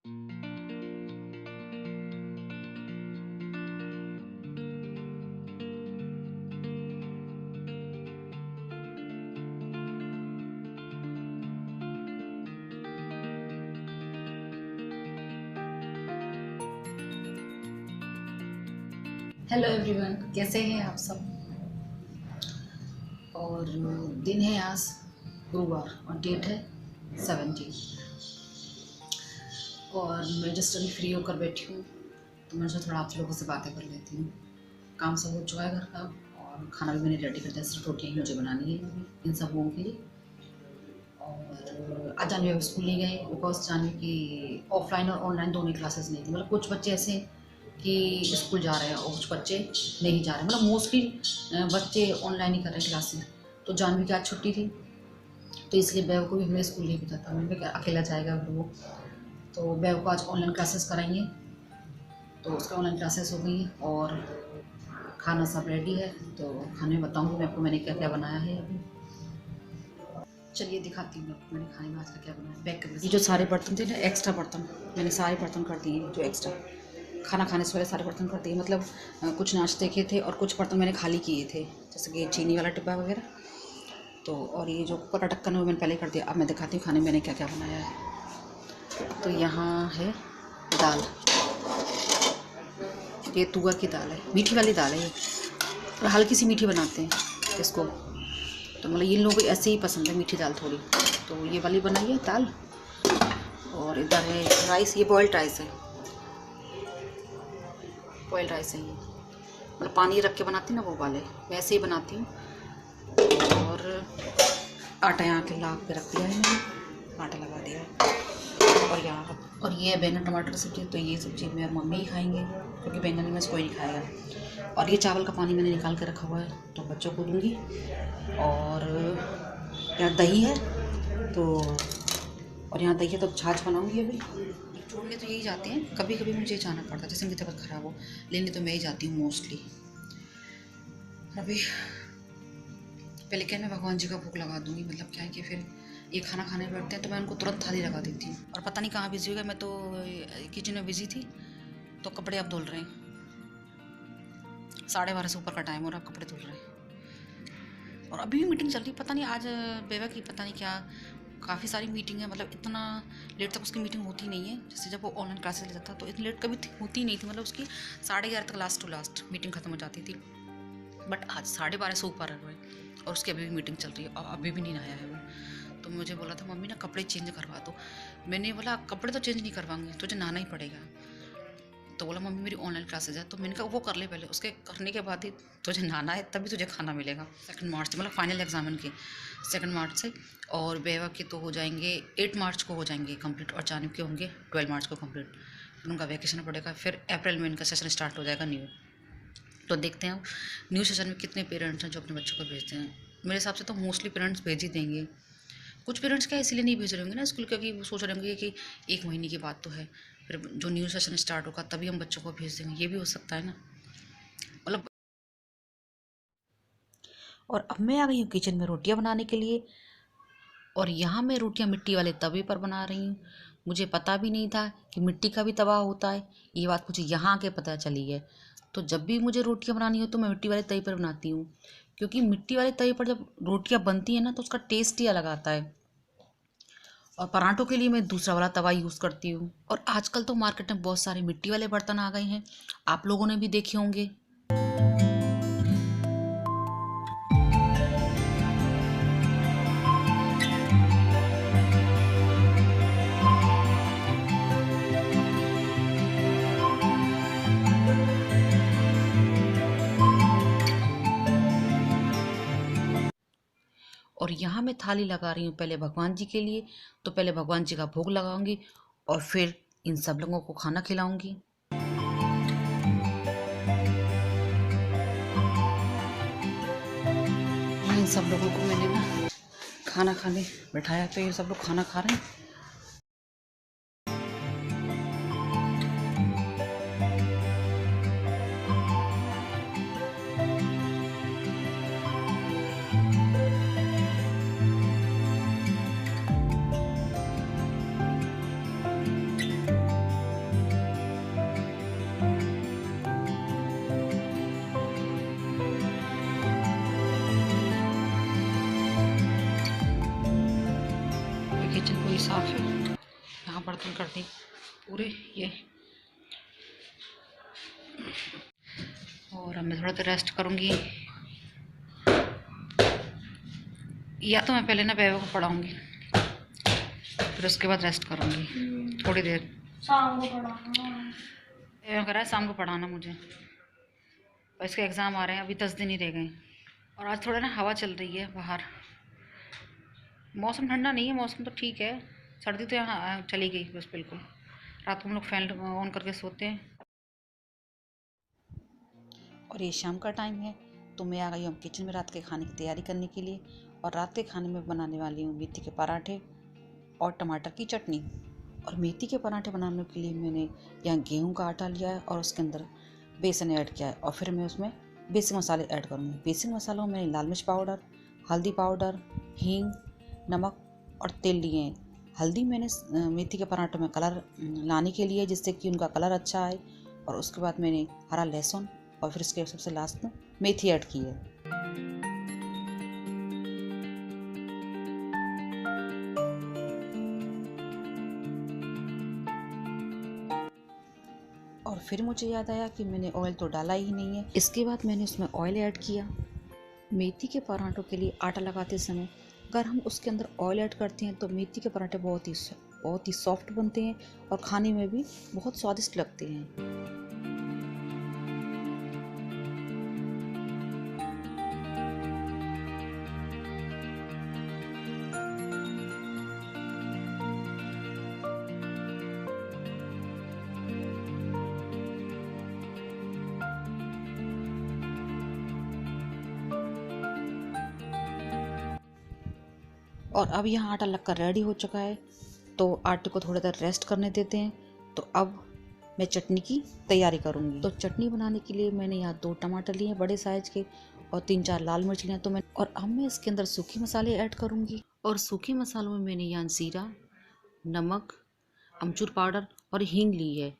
Hello everyone, कैसे हैं आप सब। और दिन है आज गुरुवार और डेट है 17। और मैं जस्ट अभी फ्री होकर बैठी हूँ, तो मैं सोचा थोड़ा आप लोगों से बातें कर लेती हूँ। काम सब हो चुका है घर का, और खाना भी मैंने रेडी कर दिया। सिर्फ रोटियाँ ही मुझे बनानी है अभी इन सब लोगों के लिए। और आज जानवी अब स्कूल नहीं गए, बिकॉज जानवी की ऑफलाइन और ऑनलाइन दोनों क्लासेस नहीं थी। मतलब कुछ बच्चे ऐसे कि स्कूल जा रहे हैं और कुछ बच्चे नहीं जा रहे हैं। मतलब मोस्टली बच्चे ऑनलाइन ही कर रहे हैं क्लासेस। तो जानवी की आज छुट्टी थी, तो इसलिए बैव को भी हमें स्कूल नहीं पता था। मैंने कहा अकेला जाएगा वो, तो बैव को आज ऑनलाइन क्लासेस कराएंगे। तो उसका ऑनलाइन क्लासेस हो गई और खाना सब रेडी है। तो खाने में बताऊँगी मैं आपको मैंने क्या क्या बनाया है अभी। चलिए दिखाती हूँ मैं आपको मैंने खाने में आज का क्या बनाया। बैक कर, ये जो सारे बर्तन थे ना, एक्स्ट्रा बर्तन मैंने सारे बर्तन कर दिए। जो एक्स्ट्रा खाना खाने से पहले सारे बर्तन कर दिए। मतलब कुछ नाश्ते के थे और कुछ बर्तन मैंने खाली किए थे, जैसे कि चीनी वाला डिब्बा वगैरह। तो और ये जो कुकर का ढक्कन है वो मैंने पहले कर दिया। अब मैं दिखाती हूँ खाने में मैंने क्या क्या बनाया है। तो यहाँ है दाल, ये तुअर की दाल है, मीठी वाली दाल है ये, और हल्की सी मीठी बनाते हैं इसको। तो मतलब इन लोगों को ऐसे ही पसंद है मीठी दाल थोड़ी, तो ये वाली बनाई है दाल। और इधर है राइस, ये बॉयल्ड राइस है, बॉयल्ड राइस है ये। मतलब पानी रख के बनाती ना वो वाले, वैसे ही बनाती हूँ। और आटा यहाँ के ला के रख दिया है मैंने, आटा लगा दिया है। और यहाँ और ये है बैंगन टमाटर सब्जी। तो ये सब्जी मैं और मम्मी ही खाएंगे, क्योंकि बैंगन में से कोई नहीं खाएगा। और ये चावल का पानी मैंने निकाल के रखा हुआ है, तो बच्चों को दूँगी। और यहाँ दही है, तो और यहाँ दही है तो छाछ बनाऊँगी अभी। छोड़ने तो यही जाते हैं, कभी कभी मुझे जाना पड़ता है, जैसे मेरी तबीयत ख़राब हो, लेने तो मैं ही जाती हूँ मोस्टली। अभी पहले क्या, मैं भगवान जी का भोग लगा दूँगी। मतलब क्या है कि फिर ये खाना खाने बैठते हैं तो मैं उनको तुरंत थाली लगा देती हूँ। और पता नहीं कहाँ बिजी हो गया, मैं तो किचन में बिजी थी, तो कपड़े अब धुल रहे हैं। 12:30 से ऊपर का टाइम हो रहा, कपड़े धुल रहे हैं। और अभी भी मीटिंग चल रही है, पता नहीं आज बेवा की पता नहीं क्या काफ़ी सारी मीटिंग है। मतलब इतना लेट तक उसकी मीटिंग होती नहीं है। जैसे जब वो ऑनलाइन क्लासेस ले जाता तो इतनी लेट कभी होती नहीं थी। मतलब उसकी 11:30 तक लास्ट टू लास्ट मीटिंग ख़त्म हो जाती थी। बट आज 12:30 से ऊपर है और उसकी अभी भी मीटिंग चल रही है और अभी भी नहीं आया है वो। तो मुझे बोला था मम्मी ना कपड़े चेंज करवा दो। मैंने बोला कपड़े तो चेंज नहीं करवाऊंगी, तुझे नहाना ही पड़ेगा। तो बोला मम्मी मेरी ऑनलाइन क्लासेज है। तो मैंने कहा वो कर ले पहले, उसके करने के बाद ही तुझे नहाना है, तभी तुझे खाना मिलेगा। 2 मार्च से, मतलब फाइनल एग्जाम के 2 मार्च से। और बेवा के तो हो जाएंगे 8 मार्च को हो जाएंगे कंप्लीट, और जानवी के होंगे 12 मार्च को कंप्लीट। फिर उनका वैकेशन पड़ेगा, फिर अप्रैल में इनका सेशन स्टार्ट हो जाएगा न्यू। तो देखते हैं न्यू सेशन में कितने पेरेंट्स हैं जो अपने बच्चों को भेजते हैं। मेरे हिसाब से तो मोस्टली पेरेंट्स भेज ही देंगे। कुछ पेरेंट्स क्या इसलिए नहीं भेज रहे होंगे ना स्कूल, क्योंकि वो सोच रहे होंगे कि 1 महीने की बात तो है, फिर जो न्यू सेशन स्टार्ट होगा तभी हम बच्चों को भेज देंगे। ये भी हो सकता है ना। मतलब और अब मैं आ गई हूँ किचन में रोटियाँ बनाने के लिए। और यहाँ मैं रोटियाँ मिट्टी वाले तवे पर बना रही हूँ। मुझे पता भी नहीं था कि मिट्टी का भी तवा होता है, ये बात मुझे यहाँ आके पता चली है। तो जब भी मुझे रोटियाँ बनानी हो तो मैं मिट्टी वाले तवे पर बनाती हूँ, क्योंकि मिट्टी वाले तवे पर जब रोटियाँ बनती हैं ना तो उसका टेस्ट ही अलग आता है। और पराठों के लिए मैं दूसरा वाला तवा यूज़ करती हूँ। और आजकल तो मार्केट में बहुत सारे मिट्टी वाले बर्तन आ गए हैं, आप लोगों ने भी देखे होंगे। और यहाँ मैं थाली लगा रही हूँ पहले भगवान जी के लिए। तो पहले भगवान जी का भोग लगाऊंगी और फिर इन सब लोगों को खाना खिलाऊंगी। इन सब लोगों को मैंने ना खाना खाने बैठाया, तो ये सब लोग खाना खा रहे हैं। बर्तन कर दी पूरे ये, और अब मैं थोड़ा देर रेस्ट करूँगी, या तो मैं पहले ना बेबे को पढ़ाऊँगी फिर उसके बाद रेस्ट करूँगी थोड़ी देर। शाम को पढ़ाना कह रहा है शाम को पढ़ाना मुझे, और इसके एग्ज़ाम आ रहे हैं, अभी 10 दिन ही रह गए। और आज थोड़ा ना हवा चल रही है बाहर, मौसम ठंडा नहीं है, मौसम तो ठीक है, सर्दी तो यहाँ चली गई बस बिल्कुल। रात को हम लोग फैन ऑन करके सोते हैं। और ये शाम का टाइम है तो मैं आ गई हूँ किचन में रात के खाने की तैयारी करने के लिए। और रात के खाने में बनाने वाली हूँ मेथी के पराठे और टमाटर की चटनी। और मेथी के पराठे बनाने के लिए मैंने यहाँ गेहूं का आटा लिया है और उसके अंदर बेसन ऐड किया है, और फिर मैं उसमें बेसिक मसाले ऐड करूँगी। बेसिक मसालों में मैंने लाल मिर्च पाउडर, हल्दी पाउडर, हींग, नमक और तेल लिए हैं। हल्दी मैंने मेथी के पराठों में कलर लाने के लिए, जिससे कि उनका कलर अच्छा आए। और उसके बाद मैंने हरा लहसुन और फिर इसके सबसे लास्ट में मेथी ऐड की है। और फिर मुझे याद आया कि मैंने ऑयल तो डाला ही नहीं है। इसके बाद मैंने उसमें ऑयल ऐड किया। मेथी के पराठों के लिए आटा लगाते समय अगर हम उसके अंदर ऑयल ऐड करते हैं तो मेथी के पराठे बहुत ही सॉफ्ट बनते हैं और खाने में भी बहुत स्वादिष्ट लगते हैं। और अब यहाँ आटा लगकर रेडी हो चुका है, तो आटे को थोड़ी देर रेस्ट करने देते हैं। तो अब मैं चटनी की तैयारी करूँगी। तो चटनी बनाने के लिए मैंने यहाँ 2 टमाटर लिए हैं बड़े साइज़ के, और 3-4 लाल मिर्च लिए तो मैं, और अब मैं इसके अंदर सूखे मसाले ऐड करूँगी। और सूखे मसालों में मैंने यहाँ जीरा, नमक, अमचूर पाउडर और हींग ली है।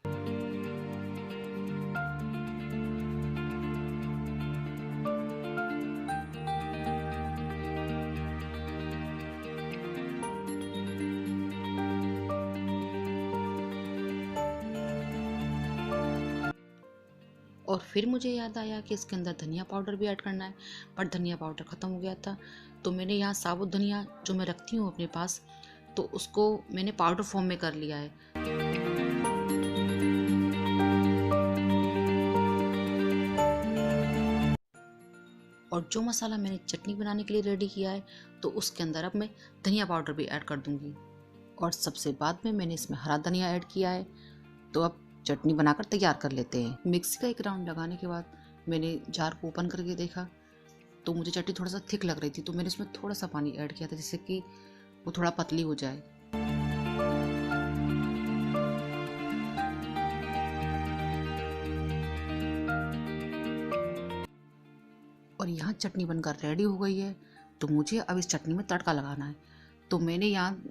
और फिर मुझे याद आया कि इसके अंदर धनिया पाउडर भी ऐड करना है, पर धनिया पाउडर ख़त्म हो गया था। तो मैंने यहाँ साबुत धनिया जो मैं रखती हूँ अपने पास, तो उसको मैंने पाउडर फॉर्म में कर लिया है। और जो मसाला मैंने चटनी बनाने के लिए रेडी किया है, तो उसके अंदर अब मैं धनिया पाउडर भी ऐड कर दूँगी। और सबसे बाद में मैंने इसमें हरा धनिया ऐड किया है। तो अब चटनी बनाकर तैयार कर लेते हैं। मिक्सी का एक राउंड लगाने के बाद मैंने जार को ओपन करके देखा, तो मुझे चटनी थोड़ा सा थिक लग रही थी, तो मैंने इसमें थोड़ा सा पानी ऐड किया था, जिससे कि वो थोड़ा पतली हो जाए। और यहाँ चटनी बनकर रेडी हो गई है। तो मुझे अब इस चटनी में तड़का लगाना है। तो मैंने यहाँ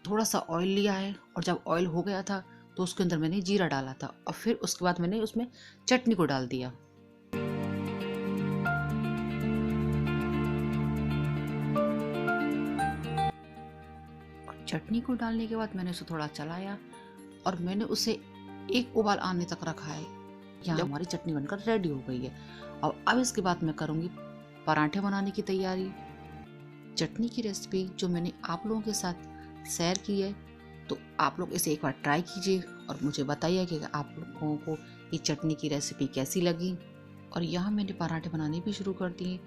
थोड़ा सा ऑयल लिया है, और जब ऑयल हो गया था तो उसके अंदर मैंने जीरा डाला था, और फिर उसके बाद मैंने उसमें चटनी को डाल दिया। और चटनी को डालने के बाद मैंने उसे थोड़ा चलाया, और मैंने उसे एक उबाल आने तक रखा है। यहाँ हमारी चटनी बनकर रेडी हो गई है। और अब इसके बाद मैं करूँगी पराठे बनाने की तैयारी। चटनी की रेसिपी जो मैंने आप लोगों के साथ शेयर की है, तो आप लोग इसे एक बार ट्राई कीजिए और मुझे बताइए कि आप लोगों को ये चटनी की रेसिपी कैसी लगी। और यहाँ मैंने पराठे बनाने भी शुरू कर दिए।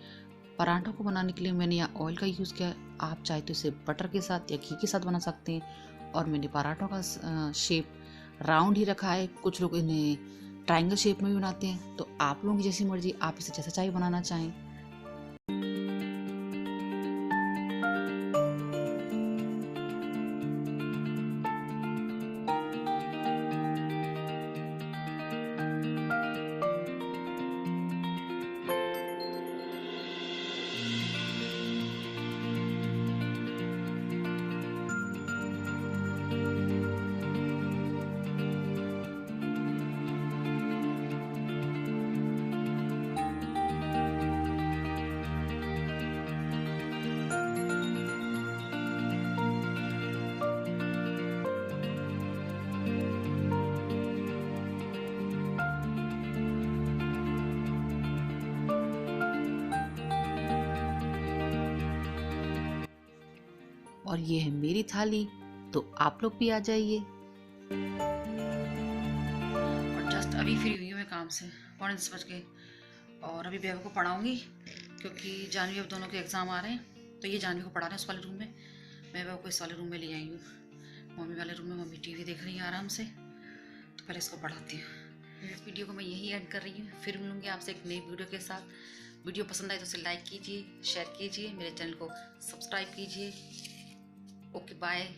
पराठों को बनाने के लिए मैंने यहाँ ऑयल का यूज़ किया। आप चाहे तो इसे बटर के साथ या घी के साथ बना सकते हैं। और मैंने पराठों का शेप राउंड ही रखा है। कुछ लोग इन्हें ट्रायंगल शेप में भी बनाते हैं, तो आप लोगों की जैसी मर्जी, आप इसे जैसा चाहे बनाना चाहें। और ये है मेरी थाली, तो आप लोग भी आ जाइए। और जस्ट अभी फ्री हुई हूँ मैं काम से, 9:45 बज गए। और अभी बेबा को पढ़ाऊँगी क्योंकि जानवी अब दोनों के एग्ज़ाम आ रहे हैं, तो ये जानवी को पढ़ा रहे हैं उस वाले रूम में, मैं बेबा को इस वाले रूम में ले आई हूँ। मम्मी वाले रूम में मम्मी टीवी देख रही है आराम से, तो पहले इसको पढ़ाती हूँ। इस वीडियो को मैं यही एंड कर रही हूँ, फिर मिलूँगी आपसे एक नई वीडियो के साथ। वीडियो पसंद आए तो उसे लाइक कीजिए, शेयर कीजिए, मेरे चैनल को सब्सक्राइब कीजिए। Okay bye.